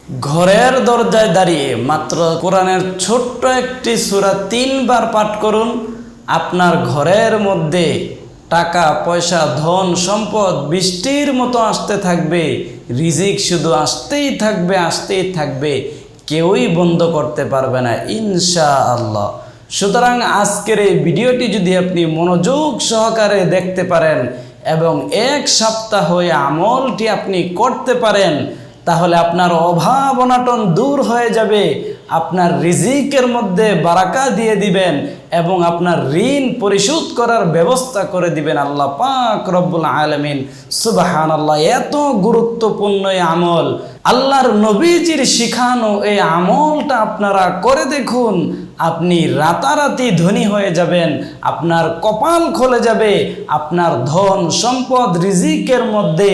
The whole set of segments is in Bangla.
ঘরের দরজায় দাঁড়িয়ে মাত্র কোরআনের ছোট্ট একটি সূরা 3 বার পাঠ করুন। আপনার ঘরের মধ্যে টাকা পয়সা ধন সম্পদ বৃষ্টির মতো আসতে থাকবে। রিজিক শুধু আসতেই থাকবে, কেউই বন্ধ করতে পারবে না ইনশাআল্লাহ। সুতরাং আজকের এই ভিডিওটি যদি আপনি মনোযোগ সহকারে দেখতে পারেন এবং এক সপ্তাহ হয়ে আমলটি আপনি করতে পারেন, তাহলে আপনার অভাব অনাটন দূর হয়ে যাবে, আপনার রিজিকের মধ্যে বারাকা দিয়ে দিবেন এবং আপনার ঋণ পরিশোধ করার ব্যবস্থা করে দিবেন আল্লাহ পাক রব্বুল আলামিন। সুবহানাল্লাহ, এত গুরুত্বপূর্ণ এই আমল, আল্লাহর নবীজির শিখানো এই আমলটা আপনারা করে দেখুন। আপনি রাতারাতি ধনী হয়ে যাবেন, আপনার কপাল খুলে যাবে, আপনার ধন সম্পদ রিজিকের মধ্যে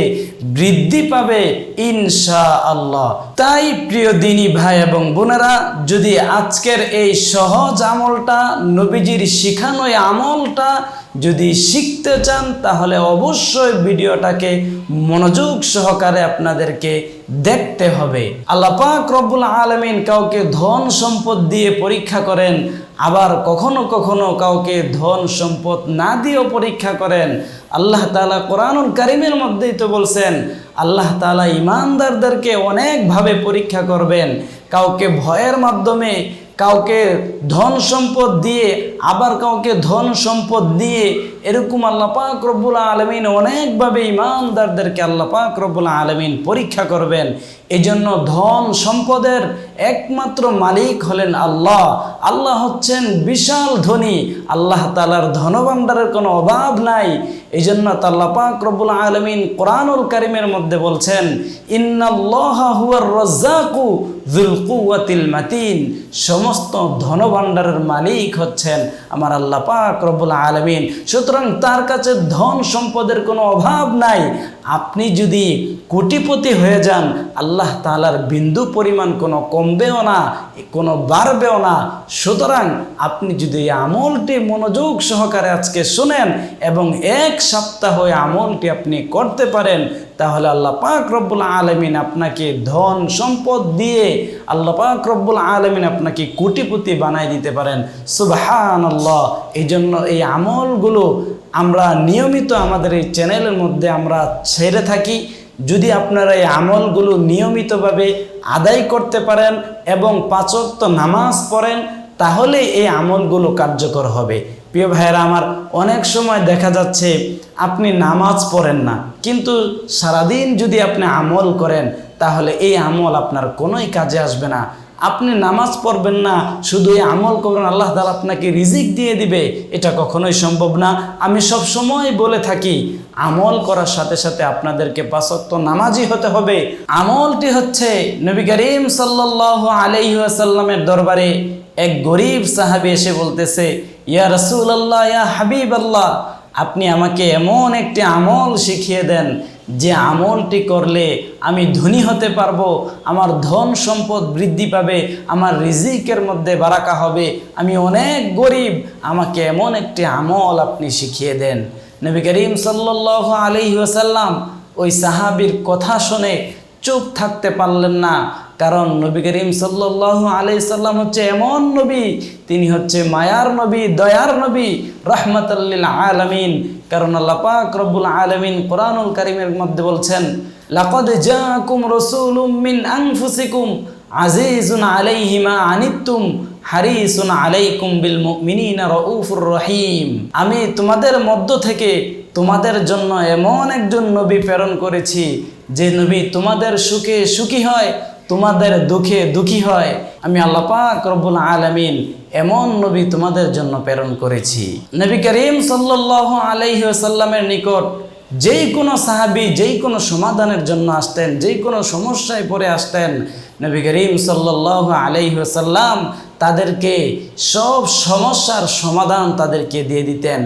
বৃদ্ধি পাবে ইনশাআল্লাহ। তাই প্রিয় দিনী ভাই এবং বোনেরা, যদি আজকের এই সহজ আমলটা, নবীজির শিখানো এই আমলটা যদি শিখতে চান, তাহলে অবশ্যই ভিডিওটাকে মনোযোগ সহকারে আপনাদেরকে দেখতে হবে। আল্লাহ পাক রব্বুল আলামিন কাউকে ধন সম্পদ দিয়ে পরীক্ষা করেন, আবার কখনো কখনো কাউকে ধন সম্পদ না দিয়েও পরীক্ষা করেন। আল্লাহ তাআলা কোরআনুল কারীমের মধ্যেই তো বলছেন, আল্লাহ তাআলা ঈমানদারদেরকে অনেকভাবে পরীক্ষা করবেন, কাউকে ভয়ের মাধ্যমে, কাউকে ধন সম্পদ দিয়ে, আবার কাউকে ধন সম্পদ দিয়ে, এরকম আল্লাহ পাক রব্বুল আলামিন অনেকভাবে ঈমানদারদেরকে আল্লাহ পাক রব্বুল আলামিন পরীক্ষা করবেন। এজন্য ধন সম্পদের একমাত্র মালিক হলেন আল্লাহ। আল্লাহ হচ্ছেন বিশাল ধনী, আল্লাহ তাআলার ধনভাণ্ডারের কোনো অভাব নাই। এই জন্য আল্লাহ পাক রব্বুল আলামিন কোরআনুল কারীমের মধ্যে বলছেন, ইন্নাল্লাহা হুয়ার রাজ্জাকু যুল কুওয়াতিল মাতিন। সমস্ত ধনভাণ্ডারের মালিক হচ্ছেন আমার আল্লাহ পাক রব্বুল আলামিন। সুতরাং তার কাছে ধন সম্পদের কোনো অভাব নাই। আপনি যদি কোটিপতি হয়ে যান, আল্লাহ তাআলার বিন্দু পরিমাণ কোনো কমবেও না, কোনো বাড়বেও না। সুতরাং আপনি যদি এই আমলটি মনোযোগ সহকারে আজকে শুনেন এবং এক সপ্তাহ এই আমলটি আপনি করতে পারেন, তাহলে আল্লাহ পাক রব্বুল আলামিন আপনাকে ধন সম্পদ দিয়ে আল্লাহ পাক রব্বুল আলামিন আপনাকে কোটিপতি বানাই দিতে পারেন। সুবহানাল্লাহ। এই জন্য এই আমলগুলো আমরা নিয়মিত আমাদের এই চ্যানেলের মধ্যে আমরা ছেড়ে থাকি। যদি আপনারা এই আমলগুলো নিয়মিতভাবে আদায় করতে পারেন এবং 5 ওয়াক্ত নামাজ পড়েন, তাহলে এই আমলগুলো কার্যকর হবে। প্রিয় ভাইয়েরা আমার, অনেক সময় দেখা যাচ্ছে আপনি নামাজ পড়েন না, কিন্তু সারাদিন যদি আপনি আমল করেন, তাহলে এই আমল আপনার কোনোই কাজে আসবে না। আপনি নামাজ পড়বেন না, শুধু এই আমল করবেন, আল্লাহ তাআলা আপনাকে রিজিক দিয়ে দিবে, এটা কখনোই সম্ভব না। আমি সব সময় বলে থাকি, আমল করার সাথে সাথে আপনাদেরকে 5 ওয়াক্ত নামাজি হতে হবে। আমলটি হচ্ছে, নবী করিম সাল্লাল্লাহু আলাইহি ওয়াসাল্লামের দরবারে এক গরিব সাহাবী এসে বলতেছে, ইয়া রাসূলুল্লাহ, ইয়া হাবিবাল্লাহ, আপনি আমাকে এমন একটি আমল শিখিয়ে দেন যে আমলটি করলে আমি ধনী হতে পারবো, আমার ধন সম্পদ বৃদ্ধি পাবে, আমার রিজিকের মধ্যে বারাকা হবে, আমি অনেক গরিব, আমাকে এমন একটি আমল আপনি শিখিয়ে দেন। নবী করিম সাল্লাল্লাহু আলাইহি ওয়াসাল্লাম ওই সাহাবীর কথা শুনে চুপ থাকতে পারলেন না, কারণ নবী করিম সাল্লাল্লাহু আলাইহি সাল্লাম হচ্ছে এমন নবী, তিনি হচ্ছে মায়ার নবী, দয়ার নবী, রাহমাতাল লিল আলামিন। কারণ আল্লাহ পাক রব্বুল আলামিন কোরআনুল কারীমের মধ্যে বলছেন, লাকাদ জাআকুম রাসূলুম মিন আনফুসিকুম আজিজুন আলাইহি মা আনিতুম হারিসুন আলাইকুম বিল মুমিনিনা রাউফুর রহিম। আমি তোমাদের মধ্য থেকে তোমাদের জন্য এমন একজন নবী প্রেরণ করেছি, যে নবী তোমাদের সুখে সুখী হয়, তোমাদের দুঃখে দুঃখী হয়। আমি আল্লাহ পাক রব্বুল আলামিন এমন নবী তোমাদের জন্য প্রেরণ করেছি। নবী করিম সাল্লাল্লাহু আলাইহি ওয়াসাল্লামের নিকট যেই কোনো সাহাবী যেই কোনো সমাধানের জন্য আসতেন, যেই কোনো সমস্যায় পড়ে আসতেন, নবী করিম সাল্লাল্লাহু আলাইহি ওয়াসাল্লাম তাদেরকে সব সমস্যার সমাধান তাদেরকে দিয়ে দিতেন।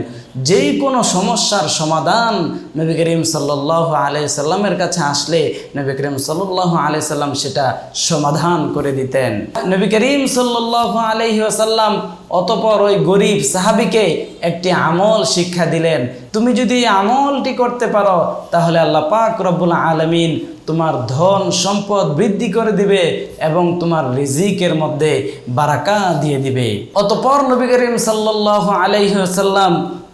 যেই কোনো সমস্যার সমাধান নবী করিম সাল্লাল্লাহু আলাইহি সাল্লামের কাছে আসলে নবী করিম সাল্লাল্লাহু আলাইহি সাল্লাম সেটা সমাধান করে দিতেন। নবী করিম সাল্লাল্লাহু আলাইহি ওয়াসাল্লাম অতঃপর ওই গরিব সাহাবীকে একটি আমল শিক্ষা দিলেন, তুমি যদি এই আমলটি করতে পারো, তাহলে আল্লাহ পাক রব্বুল আলামিন তোমার ধন সম্পদ বৃদ্ধি করে দিবে এবং তোমার রিজিকের মধ্যে বারাকা দিয়ে দিবে। অতঃপর নবী করিম সাল্লাল্লাহু আলাইহি ওয়াসাল্লাম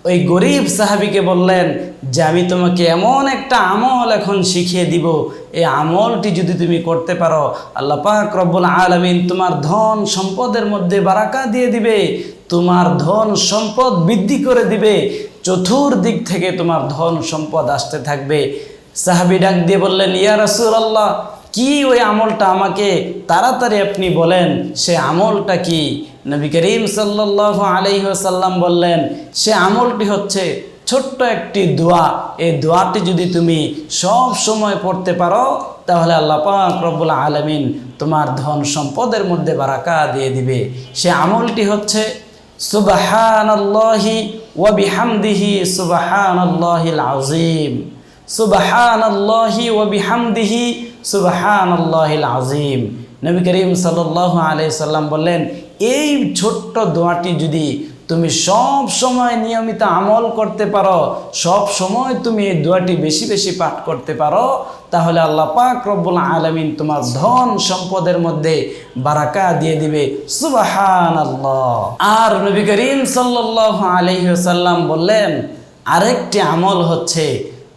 ওই গরিব সাহাবীকে বললেন যে আমি তোমাকে এমন একটা আমল এখন শিখিয়ে দিব, এই আমলটি যদি তুমি করতে পারো আল্লাহ পাক রব্বুল আলামিন তোমার ধন সম্পদের মধ্যে বারাকা দিয়ে দিবে, তোমার ধন সম্পদ বৃদ্ধি করে দিবে, চতুর্দিক থেকে তোমার ধন সম্পদ আসতে থাকবে। সাহাবী ডাক দিয়ে বললেন, ইয়া রাসূলুল্লাহ, কি ওই আমলটা আমাকে তাড়াতাড়ি আপনি বলেন, সে আমলটা কি? নবী করিম সাল্লাল্লাহু আলাইহি ওয়াসাল্লাম বললেন, সে আমলটি হচ্ছে ছোট্ট একটি দোয়া। এই দোয়াটি যদি তুমি সব সময় পড়তে পারো তাহলে আল্লাহ পাক রব্বুল আলামিন তোমার ধন সম্পদের মধ্যে বারাকা দিয়ে দিবে। সে আমলটি হচ্ছে সুবহানাল্লাহি ওয়া বিহামদিহি সুবহানাল্লাহিল আযীম, সুবহানাল্লাহি ওয়া বিহামদিহি সুবহানাল্লাহিল আযীম। নবী করিম সাল্লাল্লাহু আলাইহি সাল্লাম বললেন, এই ছোট্ট দোয়াটি যদি তুমি সব সময় নিয়মিত আমল করতে পারো, সব সময় তুমি এই দোয়াটি বেশি বেশি পাঠ করতে পারো, তাহলে আল্লাহ পাক রব্বুল আলামিন তোমার ধন সম্পদের মধ্যে বারাকা দিয়ে দিবে। সুবহানাল্লাহ। আর নবী করিম সাল্লাল্লাহু আলাইহি ওয়াসাল্লাম বললেন, আরেকটি আমল হচ্ছে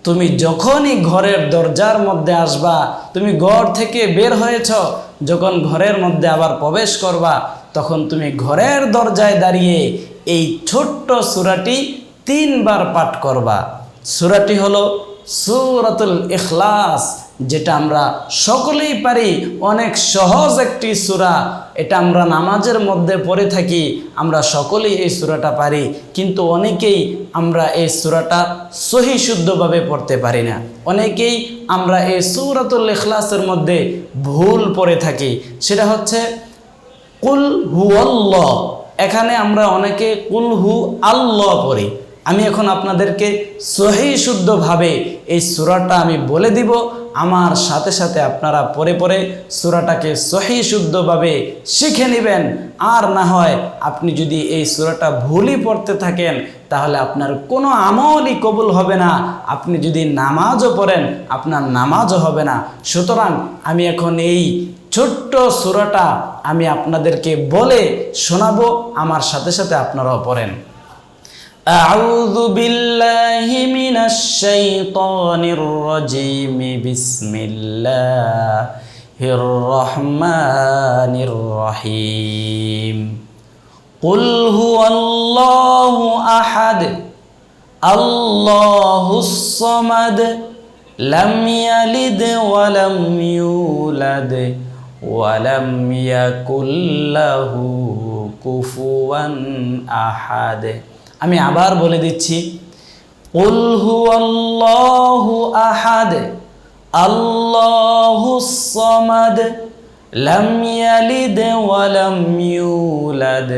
তুমি যখনই ঘরের দরজার মধ্যে আসবা, তুমি ঘর থেকে বের হয়েছ, যখন ঘরের মধ্যে আবার প্রবেশ করবা, তখন তুমি ঘরের দরজায় দাঁড়িয়ে এই ছোট্ট সূরাটি 3 বার পাঠ করবা। সূরাটি হলো সূরাতুল ইখলাস, যেটা আমরা সকলেই পারি, অনেক সহজ একটি সূরা। এটা আমরা নামাজের মধ্যে পড়ে থাকি, আমরা সকলেই এই সূরাটা পারি, কিন্তু অনেকেই আমরা এই সূরাটা সহি শুদ্ধভাবে পড়তে পারি না। অনেকেই আমরা এই সূরাতুল ইখলাসের মধ্যে ভুল পড়ে থাকি। সেটা হচ্ছে কুল হু আল্লাহ। এখানে আমরা অনেকে কুল হু আল্লাহ পড়ি। আমি এখন আপনাদেরকে সহি শুদ্ধভাবে এই সূরাটা আমি বলে দিব, আমার সাথে সাথে আপনারা পরে পরে সূরাটাকে সহি শুদ্ধভাবে শিখে নেবেন। আর না হয় আপনি যদি এই সূরাটা ভুলই পড়তে থাকেন তাহলে আপনার কোনো আমলই কবুল হবে না। আপনি যদি নামাজও পড়েন আপনার নামাজও হবে না। সুতরাং আমি এখন এই ছোট্ট সূরাটা আমি আপনাদেরকে বলে শোনাবো, আমার সাথে সাথে আপনারাও পড়েন। আউযু বিল্লাহি মিনাশ শাইতানির রাজীম, বিসমিল্লাহির রহমানির রহিম। কুল হুয়াল্লাহু আহাদ, আল্লাহুস সামাদ, লাম ইয়ালিদ ওয়া লাম ইউলাদ ওয়া লাম ইয়াকুল লাহু কুফুয়ান আহাদ। আমি আবার বলে দিচ্ছি, কুল হুয়াল্লাহু আহাদ, আল্লাহুস সামাদ, লাম ইয়ালিদ ওয়া লাম ইউলাদ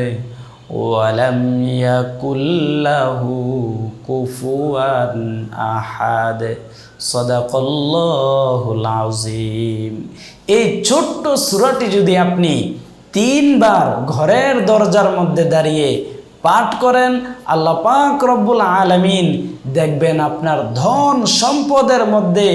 ওয়া লাম ইয়াকুল লাহু কুফুয়ান আহাদ। সাদাকাল্লাহুল আযীম। এই ছোট্ট সূরাটি যদি আপনি 3 বার ঘরের দরজার মধ্যে দাঁড়িয়ে পাঠ করেন, আল্লাহ পাক রব্বুল আলামিন দেখবেন আপনার ধন সম্পদের মধ্যে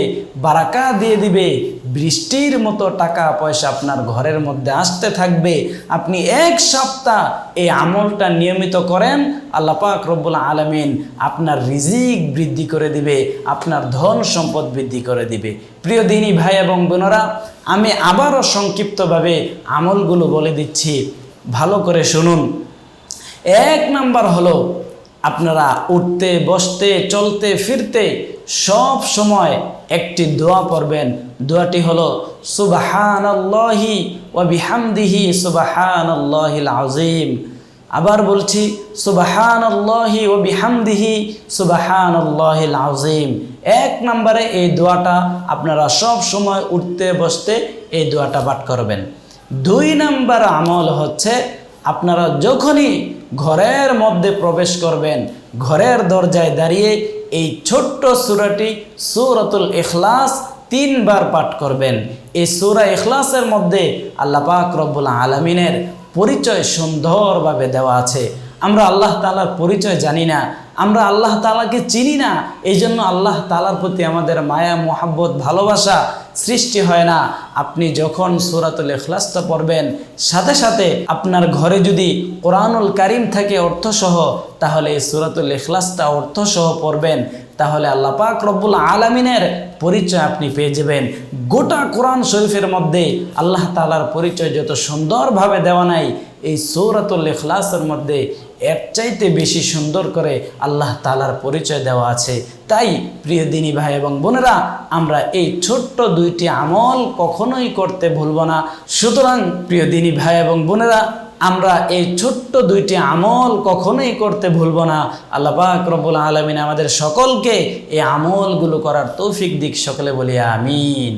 বারাকা দিয়ে দিবে। বৃষ্টির মতো টাকা পয়সা আপনার ঘরের মধ্যে আসতে থাকবে। আপনি 1 সপ্তাহ এই আমলটা নিয়মিত করেন, আল্লাহ পাক রব্বুল আলামিন আপনার রিজিক বৃদ্ধি করে দিবে, আপনার ধন সম্পদ বৃদ্ধি করে দিবে। প্রিয় দিনী ভাই এবং বোনেরা, আমি আবারও সংক্ষিপ্তভাবে আমলগুলো বলে দিচ্ছি, ভালো করে শুনুন। 1 নাম্বার হলো আপনারা উঠতে বসতে চলতে ফিরতে সব সময় একটি দোয়া পড়বেন। দোয়াটি হলো সুবহানাল্লাহি ওয়া বিহামদিহি সুবহানাল্লাহিল আযীম। আবার বলছি, সুবহানাল্লাহি ওয়া বিহামদিহি সুবহানাল্লাহিল আযীম। 1 নম্বরে এই দোয়াটা আপনারা সব সময় উঠতে বসতে এই দোয়াটা পাঠ করবেন। 2 নম্বর আমল হচ্ছে আপনারা যখনই ঘরের মধ্যে প্রবেশ করবেন, ঘরের দরজায় দাঁড়িয়ে এই ছোট্ট সূরাটি সূরাতুল ইখলাস 3 বার পাঠ করবেন। এই সূরা ইখলাসের মধ্যে আল্লাহ পাক রব্বুল আলামিনের পরিচয় সুন্দরভাবে দেওয়া আছে। আমরা আল্লাহ তাআলার পরিচয় জানি না, আমরা আল্লাহ তাআলাকে চিনি না, এই জন্য আল্লাহ তাআলার প্রতি আমাদের মায়া মোহাব্বত ভালোবাসা সৃষ্টি হয় না। আপনি যখন সূরাতুল ইখলাসটা পড়বেন, সাথে সাথে আপনার ঘরে যদি কোরআনুল কারীম থাকে অর্থসহ, তাহলে এই সূরাতুল ইখলাসটা অর্থসহ পড়বেন, তাহলে আল্লাহ পাক রব্বুল আলামিনের পরিচয় আপনি পেয়ে যাবেন। গোটা কোরআন শরীফের মধ্যে আল্লাহ তাআলার পরিচয় যত সুন্দরভাবে দেওয়া নাই, এই সূরাতুল ইখলাসের মধ্যে এর চাইতে বেশি সুন্দর করে আল্লাহ তাআলার পরিচয় দেওয়া আছে। তাই প্রিয় দিনী ভাই এবং বোনেরা, আমরা এই ছোট্ট দুইটি আমল কখনোই করতে ভুলব না। সুতরাং প্রিয় দিনী ভাই এবং বোনেরা, আমরা এই ছোট্ট দুইটি আমল কখনোই করতে ভুলব না। আল্লাহ পাক রব্বুল আলামিন আমাদের সকলকে এই আমলগুলো করার তৌফিক দিক, সকলে বলি আমিন।